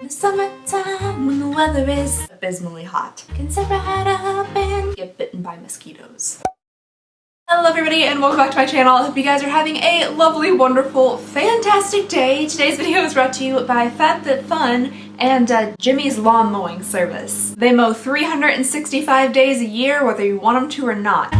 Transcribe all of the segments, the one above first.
In summertime, when the weather is abysmally hot, can sit right up and get bitten by mosquitoes. Hello everybody and welcome back to my channel. I hope you guys are having a lovely, wonderful, fantastic day. Today's video is brought to you by FabFitFun and Jimmy's lawn mowing service. They mow 365 days a year whether you want them to or not.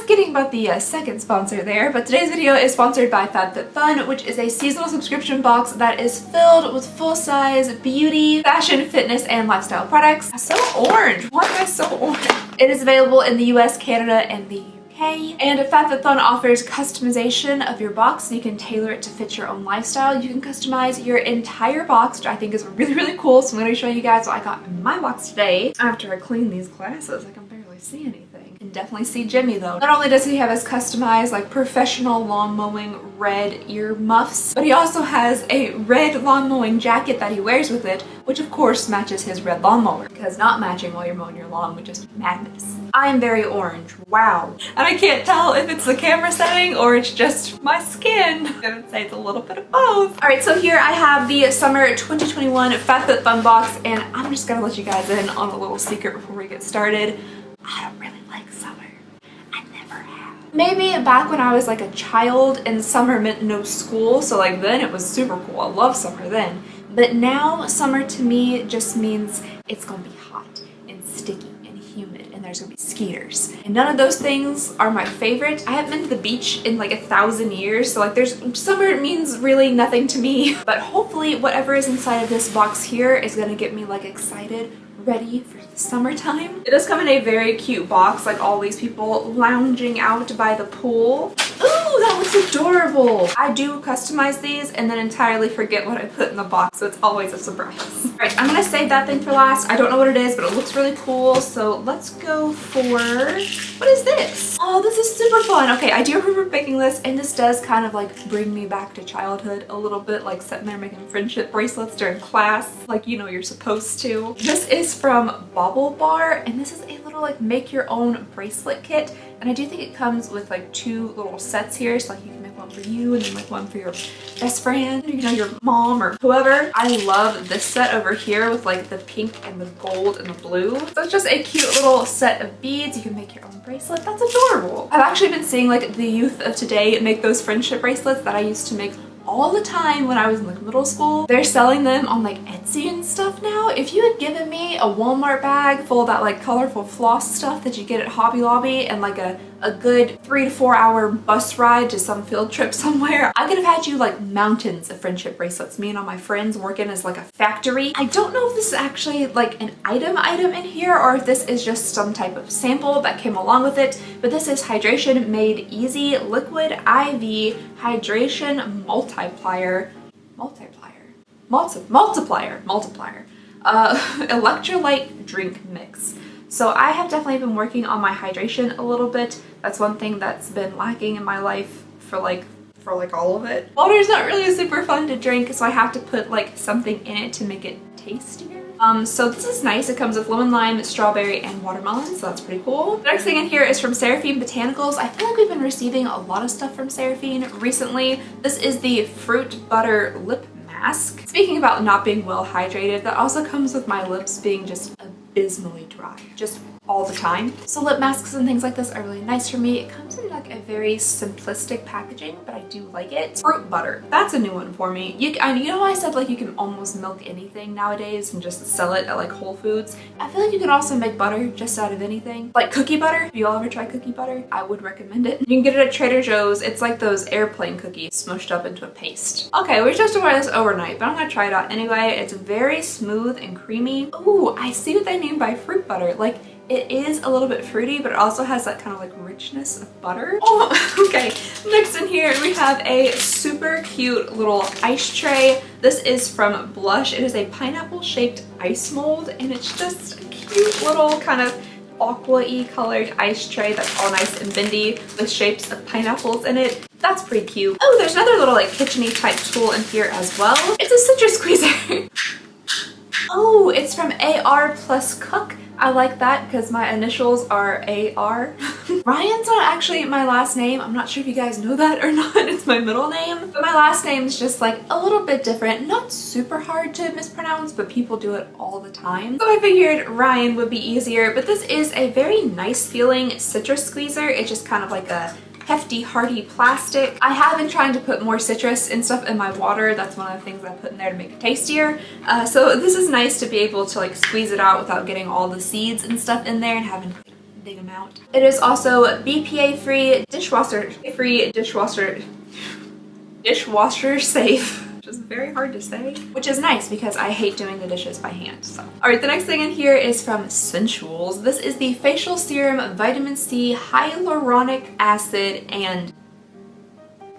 Kidding about the second sponsor there, but today's video is sponsored by FabFitFun, which is a seasonal subscription box that is filled with full-size beauty, fashion, fitness, and lifestyle products. So orange. Why am I so orange? It is available in the US, Canada, and the UK. And FabFitFun offers customization of your box, so you can tailor it to fit your own lifestyle. You can customize your entire box, which I think is really, really cool. So I'm going to be showing you guys what I got in my box today. After I clean these glasses, I can barely see anything. Can definitely see Jimmy though. Not only does he have his customized like professional lawn mowing red ear muffs, but he also has a red lawn mowing jacket that he wears with it, which of course matches his red lawnmower, because not matching while you're mowing your lawn would just be madness. I am very orange, wow. And I can't tell if it's the camera setting or it's just my skin. I would say it's a little bit of both. Alright, so here I have the summer 2021 FabFitFun box, and I'm just gonna let you guys in on a little secret before we get started. I don't really like summer. I never have. Maybe back when I was like a child and summer meant no school, so like then it was super cool. I love summer then. But now summer to me just means it's gonna be hot and sticky and humid and there's gonna be skeeters. And none of those things are my favorite. I haven't been to the beach in like 1,000 years, so like summer means really nothing to me. But hopefully whatever is inside of this box here is gonna get me like excited, ready for the summertime. It does come in a very cute box, like all these people lounging out by the pool. Ooh, that looks adorable. I do customize these and then entirely forget what I put in the box, so it's always a surprise. All right, I'm gonna save that thing for last. I don't know what it is, but it looks really cool. So let's go for, what is this? Oh, this is super fun. Okay, I do remember picking this, and this does kind of like bring me back to childhood a little bit, like sitting there making friendship bracelets during class, like you know you're supposed to. This is from Bobble Bar, and this is a little like make your own bracelet kit. And I do think it comes with like 2 little sets here, so like you can make one for you and then like one for your best friend, or, you know, your mom or whoever. I love this set over here with like the pink and the gold and the blue. So it's just a cute little set of beads. You can make your own bracelet. That's adorable. I've actually been seeing like the youth of today make those friendship bracelets that I used to make all the time when I was in like middle school. They're selling them on like Etsy and stuff now. If you had given me a Walmart bag full of that like colorful floss stuff that you get at Hobby Lobby and like a good 3 to 4 hour bus ride to some field trip somewhere, I could have had you like mountains of friendship bracelets. Me and all my friends working as like a factory. I don't know if this is actually like an item in here or if this is just some type of sample that came along with it, but this is Hydration Made Easy Liquid IV Hydration Multiplier electrolyte drink mix. So I have definitely been working on my hydration a little bit. That's one thing that's been lacking in my life for like all of it. Water is not really super fun to drink, so I have to put like something in it to make it tastier. So this is nice. It comes with lemon, lime, strawberry, and watermelon, so that's pretty cool. The next thing in here is from Seraphine Botanicals. I feel like we've been receiving a lot of stuff from Seraphine recently. This is the Fruit Butter Lip Mask. Speaking about not being well hydrated, that also comes with my lips being just abysmally dry, just all the time. So lip masks and things like this are really nice for me. It comes in like a very simplistic packaging, but I do like it. Fruit butter, that's a new one for me. You know I said like you can almost milk anything nowadays and just sell it at like Whole Foods. I feel like you can also make butter just out of anything. Like cookie butter, if you all ever try cookie butter, I would recommend it. You can get it at Trader Joe's. It's like those airplane cookies smushed up into a paste. Okay, we're supposed to wear this overnight, but I'm gonna try it out anyway. It's very smooth and creamy. Ooh, I see what they mean by fruit butter. Like, it is a little bit fruity, but it also has that kind of like richness of butter. Oh, okay. Next in here, we have a super cute little ice tray. This is from Blush. It is a pineapple shaped ice mold, and it's just a cute little kind of aqua-y colored ice tray that's all nice and bendy with shapes of pineapples in it. That's pretty cute. Oh, there's another little like kitchen-y type tool in here as well. It's a citrus squeezer. Oh, it's from AR Plus Cook. I like that because my initials are AR. Ryan's not actually my last name. I'm not sure if you guys know that or not. It's my middle name. But my last name is just like a little bit different. Not super hard to mispronounce, but people do it all the time. So I figured Ryan would be easier, but this is a very nice feeling citrus squeezer. It's just kind of like a hefty, hearty plastic. I have been trying to put more citrus and stuff in my water. That's one of the things I put in there to make it tastier. So this is nice to be able to like squeeze it out without getting all the seeds and stuff in there and having to dig them out. It is also BPA free, dishwasher safe. Which is very hard to say, which is nice because I hate doing the dishes by hand. So, all right, the next thing in here is from Sensuals. This is the facial serum, vitamin C, hyaluronic acid, and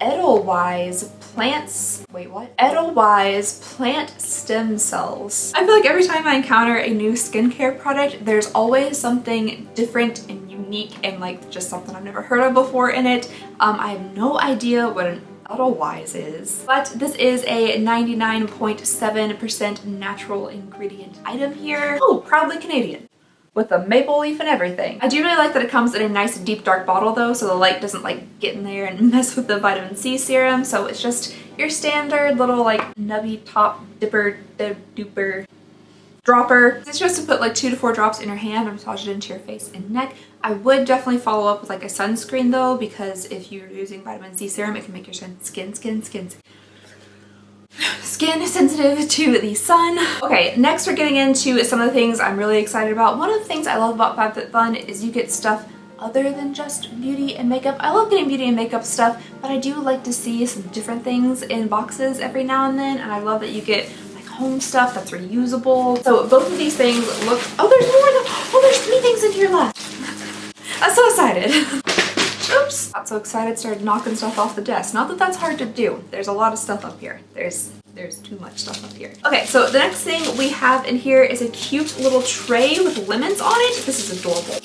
Edelweiss plants. Wait, what? Edelweiss plant stem cells. I feel like every time I encounter a new skincare product, there's always something different and unique and like just something I've never heard of before in it. I have no idea what an Edelweiss is, but this is a 99.7% natural ingredient item here. Oh, proudly Canadian, with a maple leaf and everything. I do really like that it comes in a nice deep dark bottle though, so the light doesn't like get in there and mess with the vitamin C serum. So it's just your standard little like nubby top dipper duper dropper. It's just to put like 2 to 4 drops in your hand and massage it into your face and neck. I would definitely follow up with like a sunscreen though, because if you're using vitamin C serum, it can make your skin sensitive to the sun. Okay, next we're getting into some of the things I'm really excited about. One of the things I love about FabFitFun is you get stuff other than just beauty and makeup. I love getting beauty and makeup stuff, but I do like to see some different things in boxes every now and then, and I love that you get home stuff that's reusable. So both of these things look, oh, there's more than, oh, there's 3 things in here left. I'm so excited. Oops, got so excited, started knocking stuff off the desk. Not that that's hard to do. There's a lot of stuff up here. There's too much stuff up here. Okay, so the next thing we have in here is a cute little tray with lemons on it. This is adorable.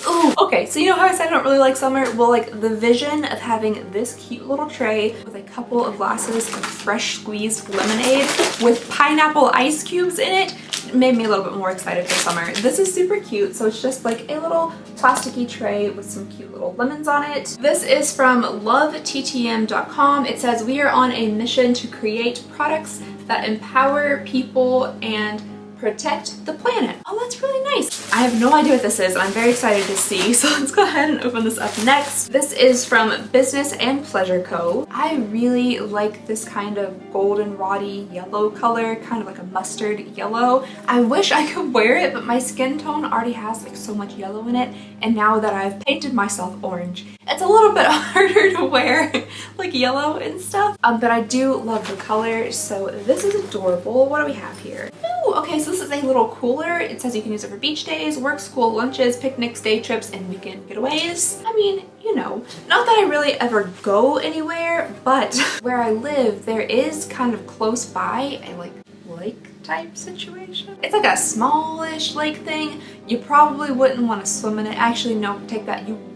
Ooh, okay, so you know how I said I don't really like summer? Well, like the vision of having this cute little tray with a couple of glasses of fresh squeezed lemonade with pineapple ice cubes in it made me a little bit more excited for summer. This is super cute. So it's just like a little plasticky tray with some cute little lemons on it. This is from lovettm.com. It says, we are on a mission to create products that empower people and protect the planet. Oh, that's really nice. I have no idea what this is, and I'm very excited to see, so let's go ahead and open this up next. This is from Business and Pleasure Co. I really like this kind of goldenrod-y yellow color, kind of like a mustard yellow. I wish I could wear it, but my skin tone already has like so much yellow in it, and now that I've painted myself orange, it's a little bit harder to wear like yellow and stuff, but I do love the color, so this is adorable. What do we have here? Ooh, okay, so this is a little cooler. It says you can use it for beach days, work, school, lunches, picnics, day trips, and weekend getaways. I mean, you know, not that I really ever go anywhere, but where I live, there is kind of close by a like lake type situation. It's like a smallish lake thing. You probably wouldn't want to swim in it. Actually, no, take that. You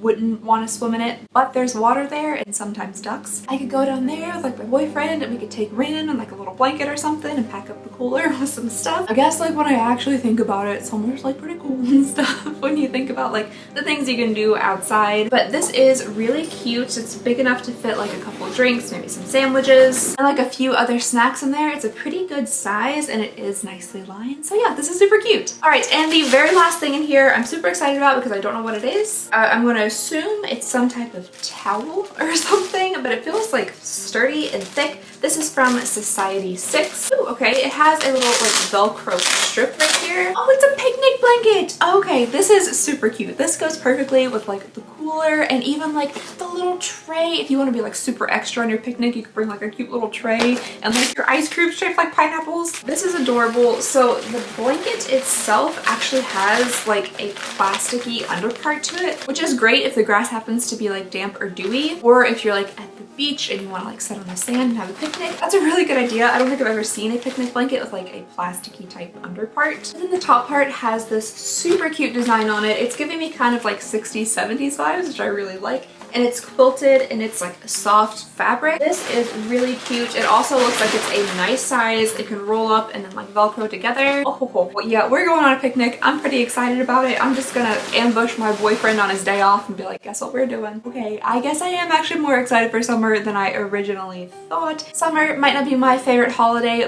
wouldn't want to swim in it, but there's water there and sometimes ducks. I could go down there with like my boyfriend and we could take Rin and like a little blanket or something and pack up the cooler with some stuff. I guess like when I actually think about it, summer's like pretty cool and stuff when you think about like the things you can do outside. But this is really cute. It's big enough to fit like a couple drinks, maybe some sandwiches, and like a few other snacks in there. It's a pretty good size and it is nicely lined. So yeah, this is super cute. All right, and the very last thing in here I'm super excited about because I don't know what it is. I'm going to assume it's some type of towel or something, but it feels like sturdy and thick. This is from Society 6. Ooh, okay, it has a little like Velcro strip right here. Oh, it's a picnic blanket. Okay, this is super cute. This goes perfectly with like the cooler and even like the little tray. If you want to be like super extra on your picnic, you could bring like a cute little tray and like your ice cream shaped like pineapples. This is adorable. So the blanket itself actually has like a plasticky underpart to it, which is great if the grass happens to be like damp or dewy, or if you're like at the beach and you want to like sit on the sand and have a picnic. That's a really good idea. I don't think I've ever seen a picnic blanket with like a plasticky type underpart. And then the top part has this super cute design on it. It's giving me kind of like 60s, 70s vibes, which I really like. and it's quilted and it's like a soft fabric. This is really cute. It also looks like it's a nice size. It can roll up and then like Velcro together. Oh yeah, we're going on a picnic. I'm pretty excited about it. I'm just gonna ambush my boyfriend on his day off and be like, guess what we're doing? Okay, I guess I am actually more excited for summer than I originally thought. Summer might not be my favorite holiday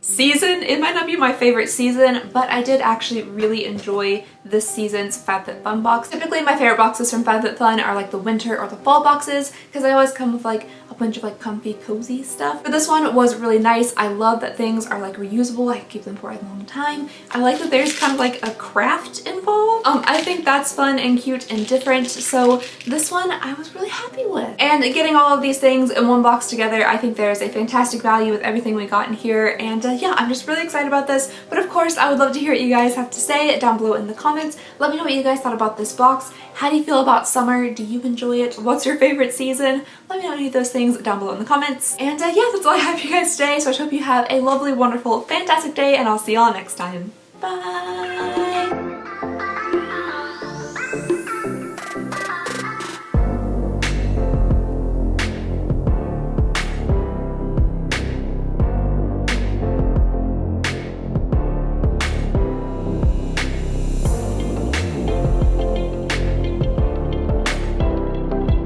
season. It might not be my favorite season, but I did actually really enjoy this season's FabFitFun box. Typically my favorite boxes from FabFitFun are like the winter or the fall boxes because they always come with like a bunch of like comfy cozy stuff. But this one was really nice. I love that things are like reusable. I can keep them for a long time. I like that there's kind of like a craft involved. I think that's fun and cute and different. So this one I was really happy with. And getting all of these things in one box together, I think there's a fantastic value with everything we got in here. And yeah, I'm just really excited about this. But of course, I would love to hear what you guys have to say down below in the comments. Let me know what you guys thought about this box. How do you feel about summer? Do you enjoy it? What's your favorite season? Let me know any of those things down below in the comments. And yeah, that's all I have for you guys today. So I hope you have a lovely, wonderful, fantastic day, and I'll see y'all next time. Bye!